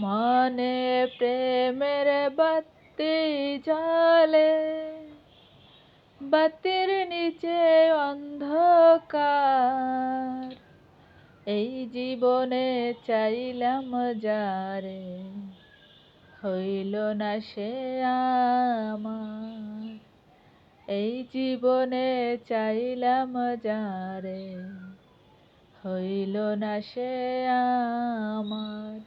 মনে প্রেমের বাতি জ্বলে, বাতির নিচে অন্ধকার। এই জীবনে চাইলাম যারে, হইল না সে আমার। এই জীবনে চাইলাম যারে, হইল না সে আমার।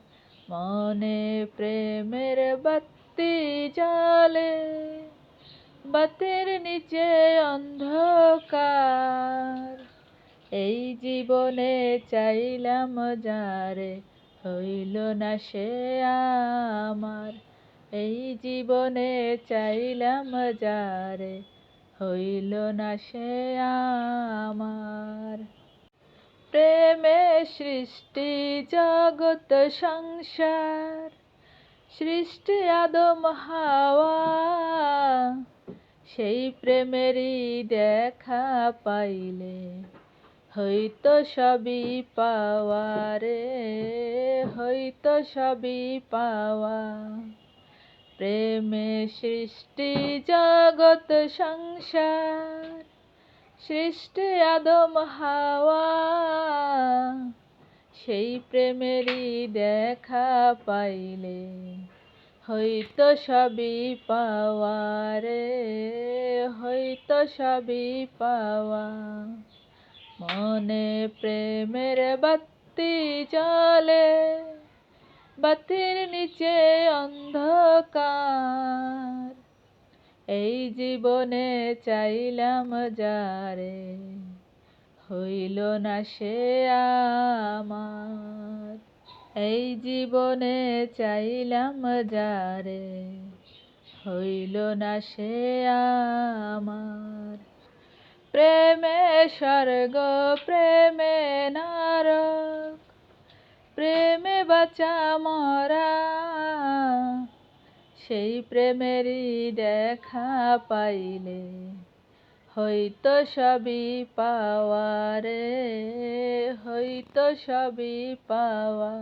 মনে প্রেমের বাতি জ্বলে, বাতির নিচে অন্ধকার। এই জীবনে চাইলাম যারে, হইল না সে আমার। এই জীবনে চাইলাম যারে, হইল না সে আমার। প্রেমে সৃষ্টি জগৎ সংসার, সৃষ্টি আদম হাওয়া। সেই প্রেমেরই দেখা পাইলে হইতো সবই পাওয়া রে, হইতো সবই পাওয়া। প্রেমে সৃষ্টি জগৎ সংসার, সৃষ্টি আদম হাওয়া। সেই প্রেমেরই দেখা পাইলে হইতো সবই পাওয়া রে, হইতো সবই পাওয়া। মনে প্রেমের বাতি জ্বলে, বাতির নিচে অন্ধকার। এই জীবনে চাইলাম যারে, হইল না সে আমার। এই জীবনে চাইলাম যারে, হইল না সে আমার। প্রেমে স্বর্গ প্রেমে নরক, প্রেমে বাঁচা মরা। সেই প্রেমেরই দেখা পাইলে হইতো সবই পাওয়া রে, হইতো সবই পাওয়া।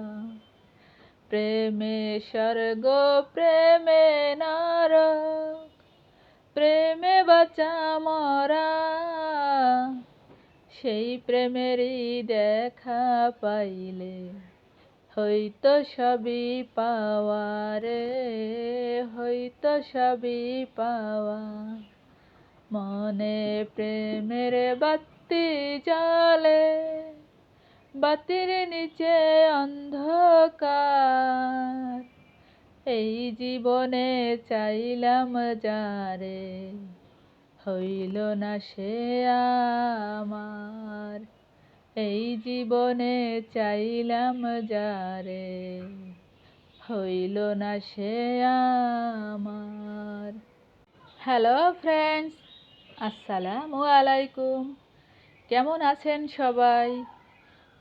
প্রেমে স্বর্গ প্রেমে নরক, প্রেমে বাঁচা মরা। সেই প্রেমেরই দেখা পাইলে হইতো সবই পাওয়া রে, হইতো সবই পাওয়া। মনে প্রেমের বাতি জ্বলে, বাতির নিচে অন্ধকার। এই জীবনে চাইলাম যারে, হইল না সে আমার। এই জীবনে চাইলাম যারে, হইল না সে আমার। হ্যালো ফ্রেন্ডস, আসসালামু আলাইকুম। কেমন আছেন সবাই?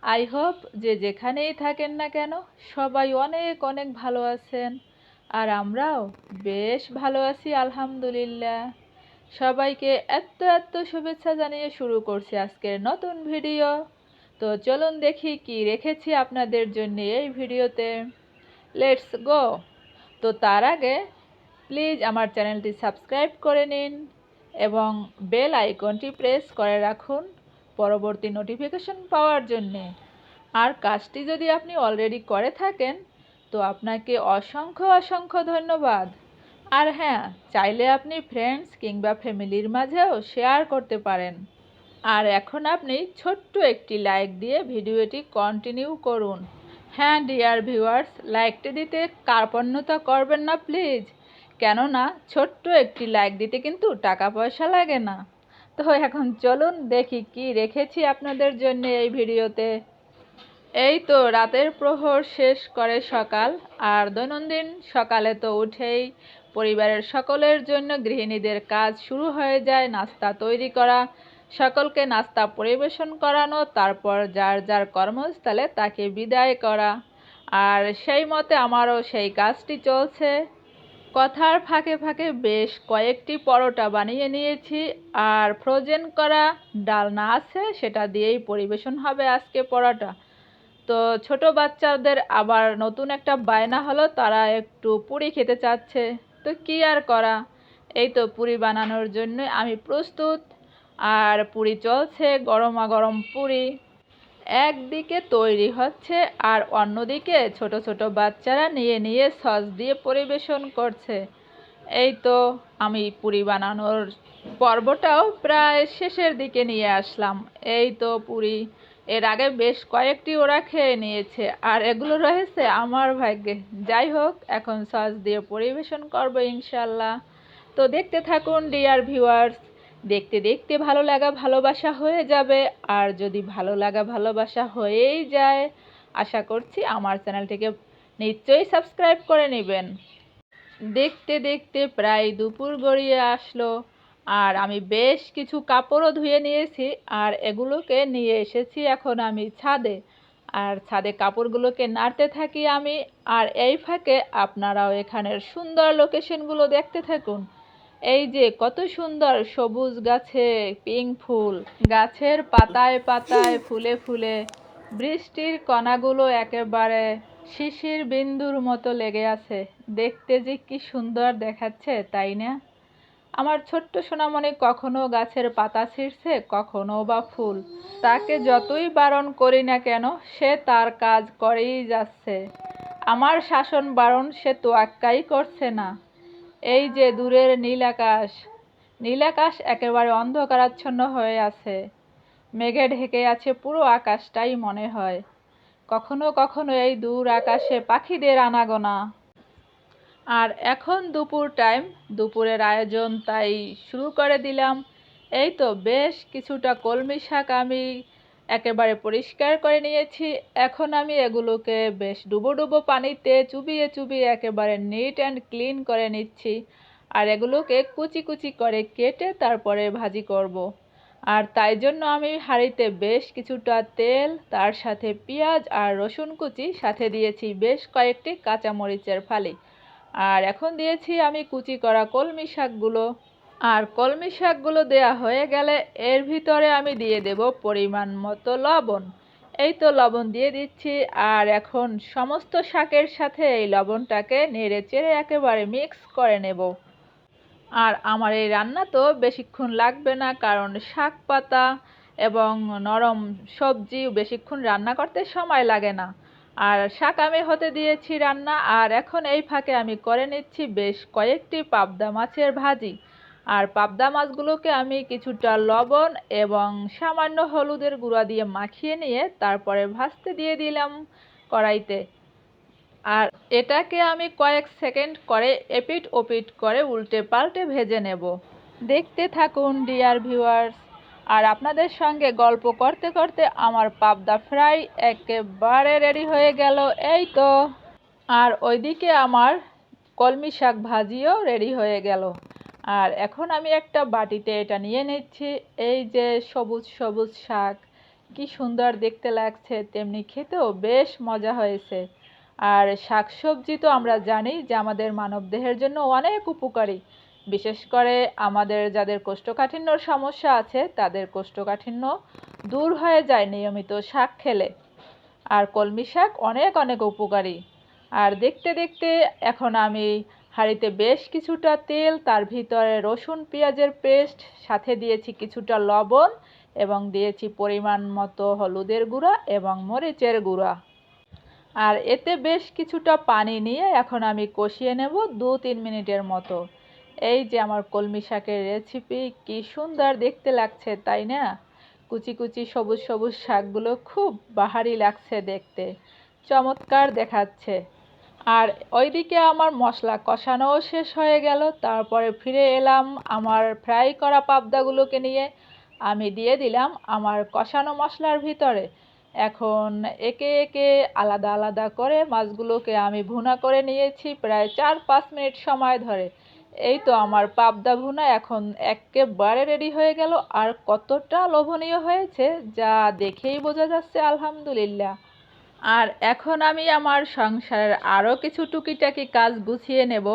আই হোপ যে যেখানেই থাকেন না কেন সবাই অনেক অনেক ভালো আছেন, আর আমরাও বেশ ভালো আছি আলহামদুলিল্লাহ। সবাইকে এত এত শুভেচ্ছা জানিয়ে শুরু করছি আজকের নতুন ভিডিও। তো চলুন দেখি কি রেখেছি আপনাদের জন্য এই ভিডিওতে। Let's go. তো তার আগে প্লিজ আমার চ্যানেলটি সাবস্ক্রাইব করে নিন এবং বেল আইকনটি প্রেস করে রাখুন পরবর্তী নোটিফিকেশন পাওয়ার জন্যে। আর কাজটি যদি আপনি অলরেডি করে থাকেন তো আপনাকে অসংখ্য অসংখ্য ধন্যবাদ। আর হ্যাঁ, চাইলে আপনি ফ্রেন্ডস কিংবা ফ্যামিলির মাঝেও শেয়ার করতে পারেন। আর এখন আপনি ছোট্ট একটি লাইক দিয়ে ভিডিওটি কন্টিনিউ করুন। হ্যাঁ ডিয়ার ভিউয়ার্স, লাইকটি দিতে কার্পণ্যতা করবেন না প্লিজ, কেননা ছোট্ট একটি লাইক দিতে কিন্তু টাকা পয়সা লাগে না। তো এখন চলুন দেখি কি রেখেছি আপনাদের জন্য এই ভিডিওতে। এই তো রাতের প্রহর শেষ করে সকাল, আর দৈনন্দিন সকালে তো উঠেই পরিবারের সকলের জন্য গৃহিণীদের কাজ শুরু হয়ে যায়। নাস্তা তৈরি করা, সকলকে নাস্তা পরিবেশন করানো, তারপর যার যার কর্মস্থলে তাকে বিদায় করা। আর সেই মতে আমারও সেই কাজটি চলছে। কথার ফাঁকে ফাঁকে বেশ কয়েকটি পরোটা বানিয়ে নিয়েছি, আর ফ্রোজেন করা ডালনা আছে, সেটা দিয়েই পরিবেশন হবে আজকে পরোটা। তো ছোট বাচ্চাদের আবার নতুন একটা বায়না হলো, তারা একটু পুরি খেতে চাচ্ছে। তো কি আর করা, এই তো পুরি বানানোর জন্য আমি প্রস্তুত। আর পুরি চলছে, গরমা গরম পুরি একদিকে তৈরি হচ্ছে, আর অন্যদিকে ছোট ছোট বাচ্চারা নিয়ে নিয়ে সস দিয়ে পরিবেশন করছে। এই তো আমি পুরি বানানোর পর্বটাও প্রায় শেষের দিকে নিয়ে আসলাম। এই তো পুরি এর আগে বেশ কয়েকটি ওরা খেয়ে নিয়েছে, আর এগুলো রয়েছে আমার ভাগ্যে। যাই হোক, এখন সস দিয়ে পরিবেশন করবো ইনশাল্লাহ। তো দেখতে থাকুন ডিয়ার ভিউয়ার্স, দেখতে দেখতে ভালো লাগা ভালোবাসা হয়ে যাবে। আর যদি ভালো লাগা ভালোবাসা হয়েই যায়, আশা করছি আমার চ্যানেলটিকে নিশ্চয়ই সাবস্ক্রাইব করে নেবেন। দেখতে দেখতে প্রায় দুপুর গড়িয়ে আসলো, আর আমি বেশ কিছু কাপড়ও ধুয়ে নিয়েছি, আর এগুলোকে নিয়ে এসেছি এখন আমি ছাদে। আর ছাদে কাপড়গুলোকে নাড়তে থাকি আমি, আর এই ফাঁকে আপনারাও এখানের সুন্দর লোকেশনগুলো দেখতে থাকুন। এই যে কত সুন্দর সবুজ গাছে পিঙ্ক ফুল, গাছের পাতায় পাতায় ফুলে ফুলে বৃষ্টির কণাগুলো একেবারে শিশির বিন্দুর মতো লেগে আছে। দেখতে যে কি সুন্দর দেখাচ্ছে, তাই না? আমার ছোট্ট সোনামণি কখনো গাছের পাতা ছিঁড়ছে, কখনো বা ফুল। তাকে যতই বারণ করি না কেন, সে তার কাজ করেই যাচ্ছে। আমার শাসন বারণ সে তোয়াক্কাই করছে না। এই যে দূরের নীল আকাশ একেবারে অন্ধকারাচ্ছন্ন হয়ে আছে। মেঘে ঢেকে আছে পুরো আকাশটাই মনে হয়। কখনো কখনো এই দূর আকাশে পাখিদের আনাগোনা। আর এখন দুপুর টাইম, দুপুরের আয়োজন তাই শুরু করে দিলাম। এই তো বেশ কিছুটা কলমি শাক আমি একেবারে পরিষ্কার করে নিয়েছি। এখন আমি এগুলোকে বেশ ডুবো ডুবো পানিতে চুবিয়ে চুবিয়ে একেবারে নিট অ্যান্ড ক্লিন করে নিচ্ছি। আর এগুলোকে কুচি কুচি করে কেটে তারপরে ভাজি করব। আর তাই জন্য আমি হাঁড়িতে বেশ কিছুটা তেল, তার সাথে পেঁয়াজ আর রসুন কুচি, সাথে দিয়েছি বেশ কয়েকটি কাঁচামরিচের ফালি। আর এখন দিয়েছি আমি কুচি করা কলমি শাকগুলো। আর কলমি শাকগুলো দেয়া হয়ে গেলে এর ভিতরে আমি দিয়ে দেব পরিমাণ মতো লবণ। এই তো লবণ দিয়ে দিচ্ছি, আর এখন সমস্ত শাকের সাথে এই লবণটাকে নেড়ে চেড়ে একেবারে মিক্স করে নেব। আর আমার এই রান্না তো বেশিক্ষণ লাগবে না, কারণ শাক পাতা এবং নরম সবজি বেশিক্ষণ রান্না করতে সময় লাগে না। আর শাক আমি হতে দিয়েছি রান্না, আর এখন এই ফাঁকে আমি করে নিচ্ছি বেশ কয়েকটি পাবদা মাছের ভাজি। আর পাবদা মাছগুলোকে আমি কিছুটা লবণ এবং সামান্য হলুদের গুঁড়া দিয়ে মাখিয়ে নিয়ে তারপরে ভাজতে দিয়ে দিলাম কড়াইতে। আর এটাকে আমি কয়েক সেকেন্ড করে এপিট ওপিট করে উল্টে পাল্টে ভেজে নেব। দেখতে থাকুন ডিয়ার ভিউয়ার্স। আর আপনাদের সঙ্গে গল্প করতে করতে আমার পাবদা ফ্রাই একেবারে রেডি হয়ে গেল। এই তো, আর ওইদিকে আমার কলমি শাক ভাজিও রেডি হয়ে গেল। আর এখন আমি একটা বাটিতে এটা নিয়ে নিচ্ছি। এই যে সবুজ সবুজ শাক, কি সুন্দর দেখতে লাগছে, তেমনি খেতেও বেশ মজা হয়েছে। আর শাকসবজি তো আমরা জানি যে আমাদের মানবদেহের জন্য অনেক উপকারী। বিশেষ করে আমাদের যাদের কোষ্ঠকাঠিন্যর সমস্যা আছে, তাদের কোষ্ঠকাঠিন্য দূর হয়ে যায় নিয়মিত শাক খেলে। আর কলমি শাক অনেক অনেক উপকারী। আর দেখতে দেখতে এখন আমি হাঁড়িতে বেশ কিছুটা তেল, তার ভিতরে রসুন পেঁয়াজের পেস্ট, সাথে দিয়েছি কিছুটা লবণ এবং দিয়েছি পরিমাণ মতো হলুদের গুঁড়া এবং মরিচের গুঁড়া। আর এতে বেশ কিছুটা পানি নিয়ে এখন আমি কষিয়ে নেব 2-3 মিনিটের মতো। এই যে আমার কলমি শাকের রেসিপি, কি সুন্দর দেখতে লাগছে, তাই না? কুচি কুচি সবুজ সবুজ শাকগুলো খুব বাহারি লাগছে দেখতে, চমৎকার দেখাচ্ছে। আর ওইদিকে আমার মশলা কষানোও শেষ হয়ে গেল। তারপরে ফিরে এলাম আমার ফ্রাই করা পাবদাগুলোকে নিয়ে। আমি দিয়ে দিলাম আমার কষানো মশলার ভিতরে। এখন একে একে আলাদা আলাদা করে মাছগুলোকে আমি ভুনা করে নিয়েছি প্রায় 4-5 মিনিট সময় ধরে। এই তো আমার পাবদা ভুনা এখন একেবারে রেডি হয়ে গেল। আর কতটা লোভনীয় হয়েছে যা দেখেই বোঝা যাচ্ছে, আলহামদুলিল্লাহ। আর এখন আমি আমার সংসারের আরও কিছু টুকিটাকি কাজ গুছিয়ে নেব।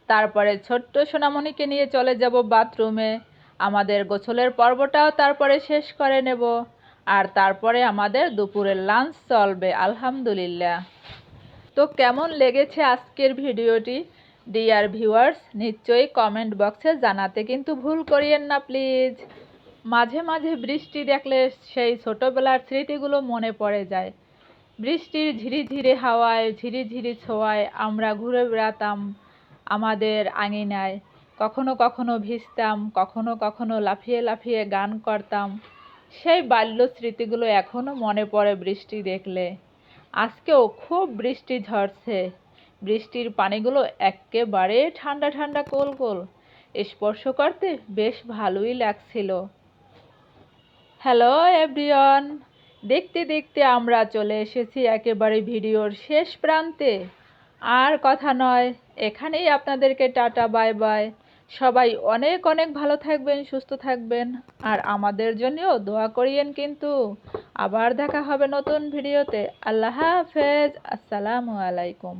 তারপরে ছোট্ট সোনামণিকে নিয়ে চলে যাব বাথরুমে। আমাদের গোসলের পর্বটাও তারপরে শেষ করে নেব। আর তারপরে আমাদের দুপুরের লাঞ্চ চলবে আলহামদুলিল্লাহ। তো কেমন লেগেছে আজকের ভিডিওটি ডিয়ার ভিউয়ার্স, নিশ্চয়ই কমেন্ট বক্সে জানাতে কিন্তু ভুল করিয়েন না প্লিজ। মাঝে মাঝে বৃষ্টি দেখলে সেই ছোটোবেলার স্মৃতিগুলো মনে পড়ে যায়। বৃষ্টির ঝিরিঝিরি হাওয়ায়, ঝিরিঝিরি ছোঁয়ায় আমরা ঘুরে বেড়াতাম আমাদের আঙিনায়। কখনো কখনো ভিজতাম, কখনো কখনো লাফিয়ে লাফিয়ে গান করতাম। সেই বাল্য স্মৃতিগুলো এখনও মনে পড়ে বৃষ্টি দেখলে। আজকেও খুব বৃষ্টি ঝরছে। বৃষ্টির পানিগুলো একেবারে ঠান্ডা ঠান্ডা কোল কোল, স্পর্শ করতে বেশ ভালোই লাগছিল। হ্যালো এভরিওয়ান, দেখতে দেখতে আমরা চলে এসেছি একেবারে ভিডিওর শেষ প্রান্তে। আর কথা নয়, এখানেই আপনাদেরকে টাটা বাই বাই। সবাই অনেক অনেক ভালো থাকবেন, সুস্থ থাকবেন, আর আমাদের জন্যও দোয়া করিয়েন কিন্তু। আবার দেখা হবে নতুন ভিডিওতে। আল্লাহ হাফেজ, আসসালামু আলাইকুম।